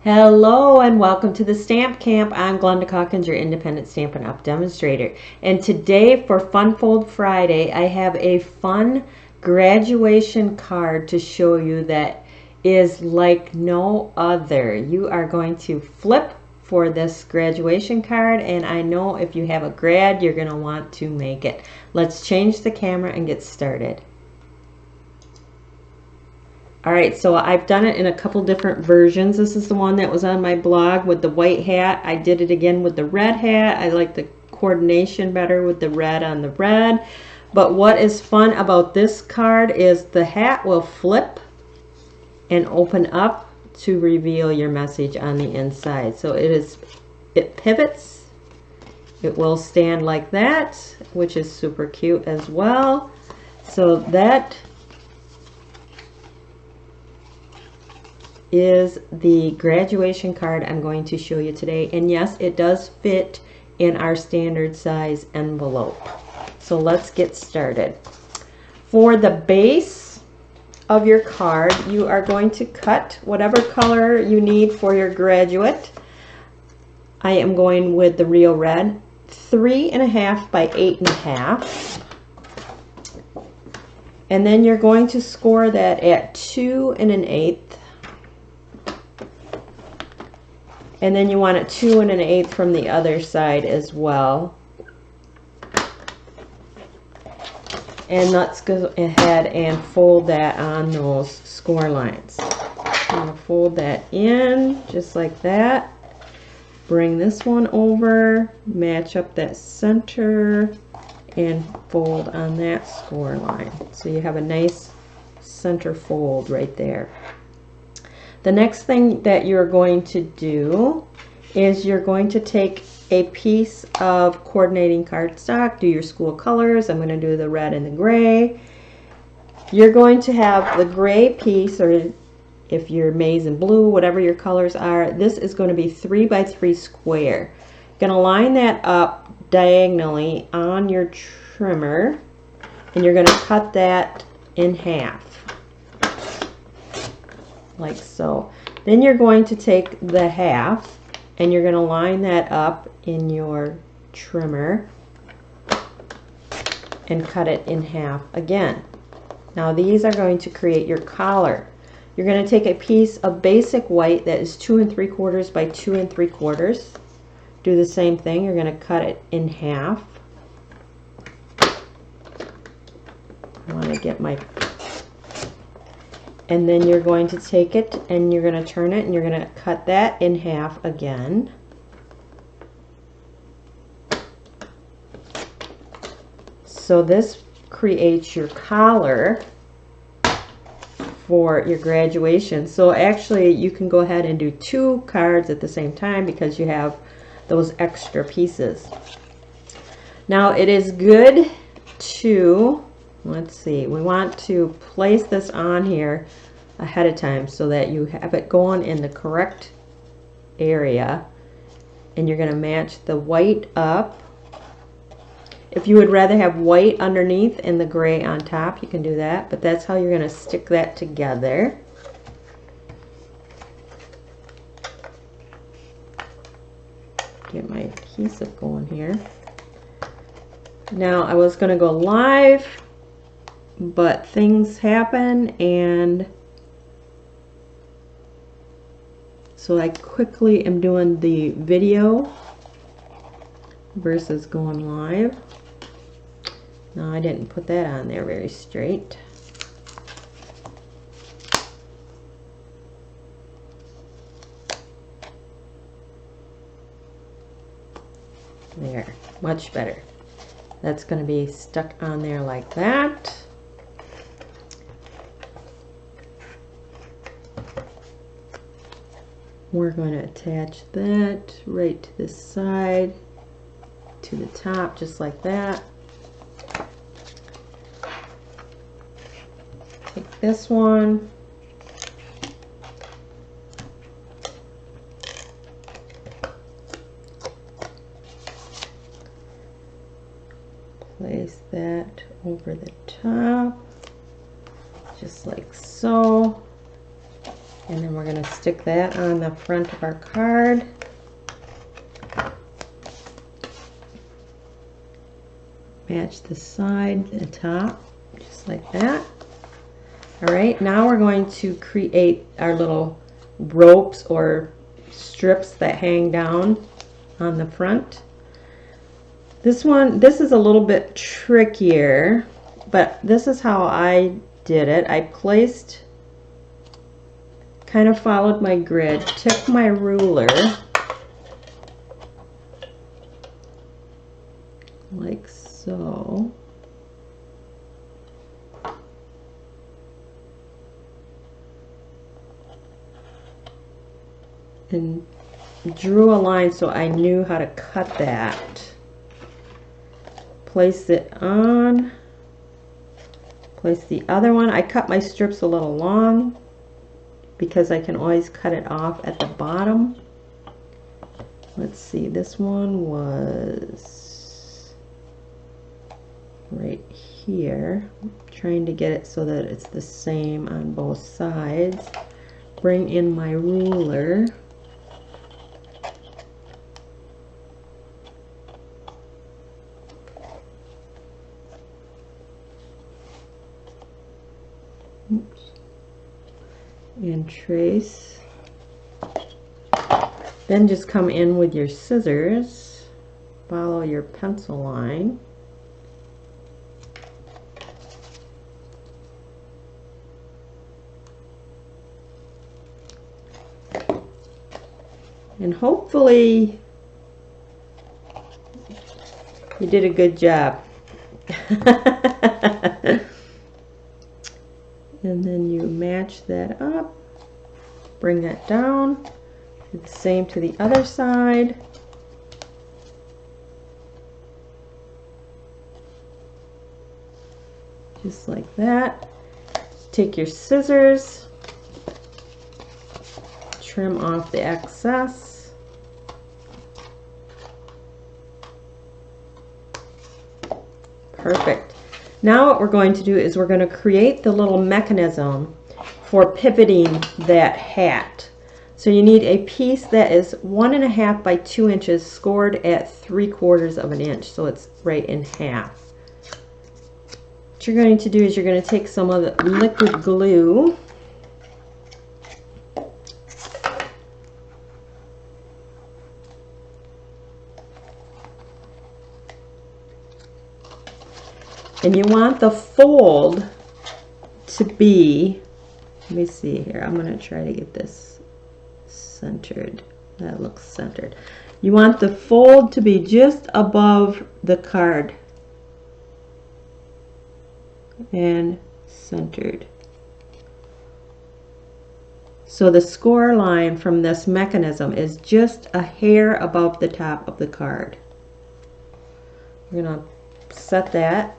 Hello and welcome to the Stamp Camp. I'm Glenda Calkins, your independent Stampin' Up! Demonstrator. And today for Fun Fold Friday, I have a fun graduation card to show you that is like no other. You are going to flip for this graduation card, and I know if you have a grad, you're going to want to make it. Let's change the camera and get started. All right, so I've done it in a couple different versions. This is the one that was on my blog with the white hat. I did it again with the red hat. I like the coordination better with the red on the red. But what is fun about this card is the hat will flip and open up to reveal your message on the inside. So it pivots. It will stand like that, which is super cute as well. So that is the graduation card I'm going to show you today. And yes, it does fit in our standard size envelope. So let's get started. For the base of your card, you are going to cut whatever color you need for your graduate. I am going with the real red, 3.5 by 8.5. And then you're going to score that at 2 1/8. And then you want it 2 1/8 from the other side as well. And let's go ahead and fold that on those score lines. I'm going to fold that in just like that. Bring this one over, match up that center, and fold on that score line. So you have a nice center fold right there. The next thing that you're going to do is you're going to take a piece of coordinating cardstock, do your school colors. I'm going to do the red and the gray. You're going to have the gray piece, or if you're maize and blue, whatever your colors are, this is going to be 3 by 3 square. You're going to line that up diagonally on your trimmer, and you're going to cut that in half. Like so. Then you're going to take the half and you're going to line that up in your trimmer and cut it in half again. Now these are going to create your collar. You're going to take a piece of basic white that is 2 3/4 by 2 3/4. Do the same thing. You're going to cut it in half. I want to get my... And then you're going to take it and you're going to turn it and you're going to cut that in half again. So this creates your collar for your graduation. So actually you can go ahead and do 2 cards at the same time because you have those extra pieces. Now it is good to... Let's see, we want to place this on here ahead of time so that you have it going in the correct area, and you're going to match the white up. If you would rather have white underneath and the gray on top, you can do that, but that's how you're going to stick that together. Get my adhesive going here. Now I was going to go live, but things happen, and so I quickly am doing the video versus going live. No, I didn't put that on there very straight. There, much better. That's going to be stuck on there like that. We're going to attach that right to this side, to the top, just like that. Take this one. Place that over the top, just like so. And then we're going to stick that on the front of our card. Match the side, the top, just like that. All right, now we're going to create our little ropes or strips that hang down on the front. This is a little bit trickier, but this is how I did it. I kind of followed my grid, took my ruler, like so. And drew a line so I knew how to cut that. Place it on. Place the other one. I cut my strips a little long because I can always cut it off at the bottom. Let's see, this one was right here. I'm trying to get it so that it's the same on both sides. Bring in my ruler. Oops. And trace. Then just come in with your scissors, follow your pencil line. And hopefully you did a good job. And then you match that up, bring that down, do the same to the other side. Just like that. Take your scissors, trim off the excess. Perfect. Now what we're going to do is we're going to create the little mechanism for pivoting that hat. So you need a piece that is 1.5 by 2 inches scored at 3/4 of an inch, so it's right in half. What you're going to do is you're going to take some of the liquid glue, and you want the fold to be, let me see here, I'm going to try to get this centered. That looks centered. You want the fold to be just above the card and centered. So the score line from this mechanism is just a hair above the top of the card. We're going to set that.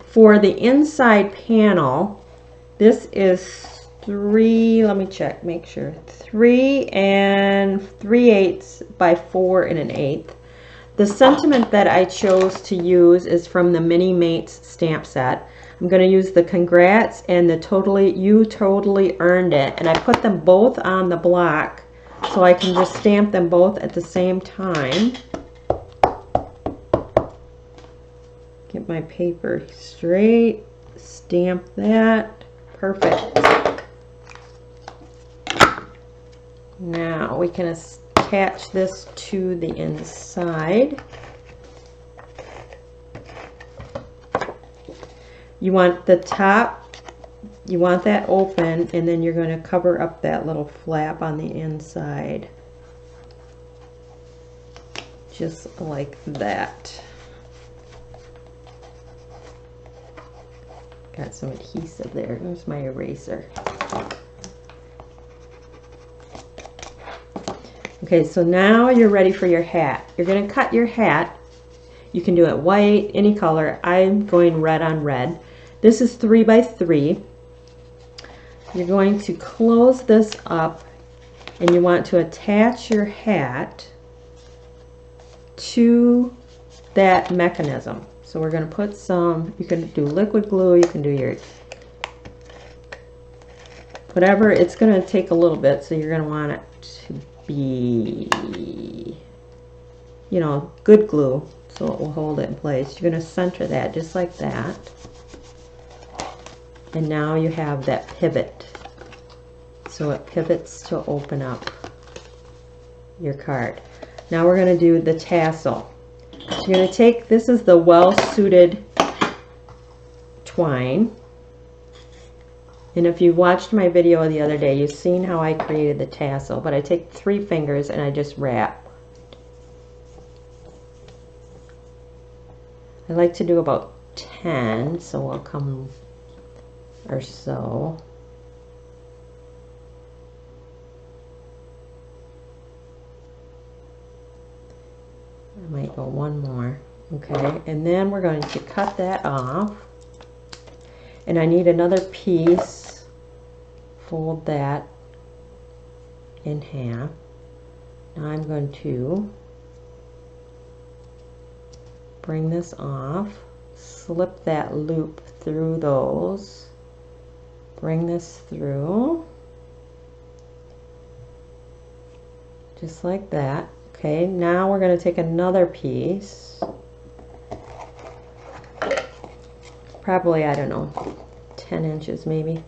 For the inside panel, this is 3, let me check, make sure, 3 3/8 by 4 1/8. The sentiment that I chose to use is from the Mini Mates stamp set. I'm going to use the Congrats and the You Totally Earned It, and I put them both on the block so I can just stamp them both at the same time. Get my paper straight, stamp that, perfect. Now we can attach this to the inside. You want the top, you want that open, and then you're going to cover up that little flap on the inside. Just like that. Got some adhesive there. There's my eraser. Okay, so now you're ready for your hat. You're going to cut your hat. You can do it white, any color. I'm going red on red. This is 3 by 3. You're going to close this up, and you want to attach your hat to that mechanism. So we're going to put some, you can do liquid glue, you can do your whatever. It's going to take a little bit, so you're going to want it to be, you know, good glue, so it will hold it in place. You're going to center that just like that. And now you have that pivot. So it pivots to open up your card. Now we're going to do the tassel. So you're going to take, this is the well-suited twine. And if you watched my video the other day, you've seen how I created the tassel. But I take 3 fingers and I just wrap. I like to do about 10, so I'll come or so. I might go 1 more. Okay, and then we're going to cut that off. And I need another piece. Fold that in half. Now I'm going to bring this off, slip that loop through those, bring this through, just like that. Okay, now we're going to take another piece, probably, I don't know, 10 inches maybe.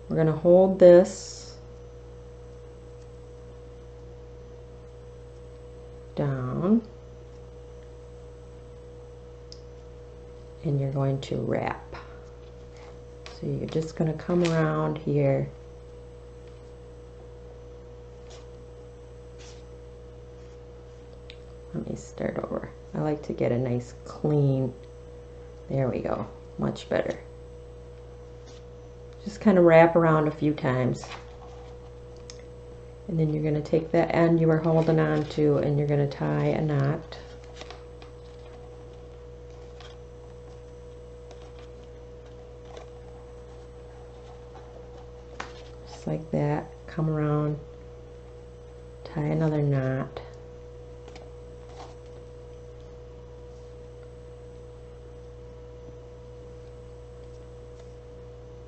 We're going to hold this down, and you're going to wrap. So you're just going to come around here. Let me start over. I like to get a nice clean, there we go, much better. Just kind of wrap around a few times. And then you're going to take that end you were holding on to and you're going to tie a knot. Just like that. Come around, tie another knot.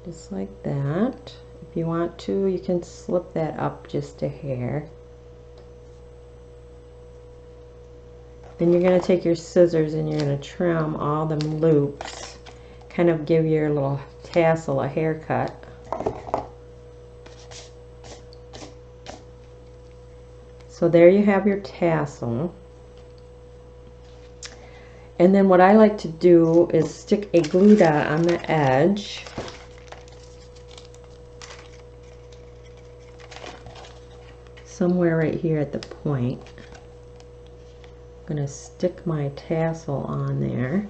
Just like that. If you want to, you can slip that up just a hair. Then you're going to take your scissors and you're going to trim all them loops. Kind of give your little tassel a haircut. So there you have your tassel. And then what I like to do is stick a glue dot on the edge. Somewhere right here at the point. I'm going to stick my tassel on there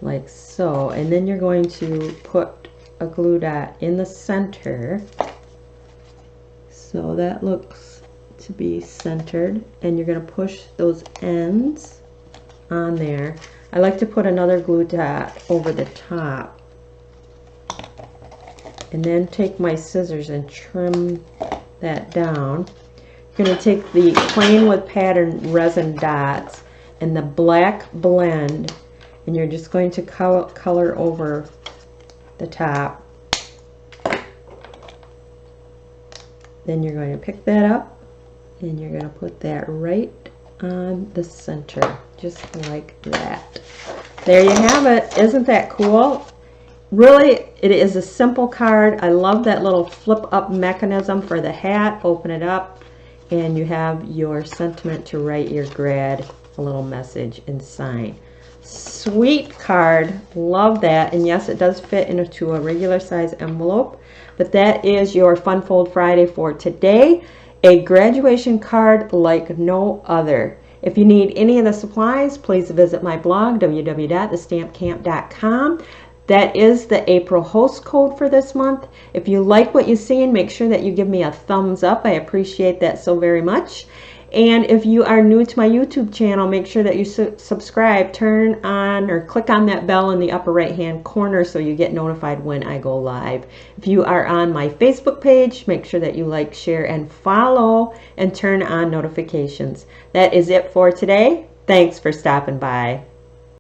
like so, and then you're going to put a glue dot in the center so that looks to be centered, and you're going to push those ends on there. I like to put another glue dot over the top and then take my scissors and trim that down. You're going to take the plain with pattern resin dots and the black blend, and you're just going to color over the top. Then you're going to pick that up and you're going to put that right on the center, just like that. There you have it. Isn't that cool? Really, it is a simple card. I love that little flip up mechanism for the hat. Open it up and you have your sentiment to write your grad a little message and sign. Sweet card. Love that. And yes, it does fit into a regular size envelope. But that is your Fun Fold Friday for today. A graduation card like no other. If you need any of the supplies, please visit my blog, www.TheStampCamp.com. That is the April host code for this month. If you like what you see, and make sure that you give me a thumbs up. I appreciate that so very much. And if you are new to my YouTube channel, make sure that you subscribe, turn on or click on that bell in the upper right hand corner so you get notified when I go live. If you are on my Facebook page, make sure that you like, share, and follow and turn on notifications. That is it for today. Thanks for stopping by.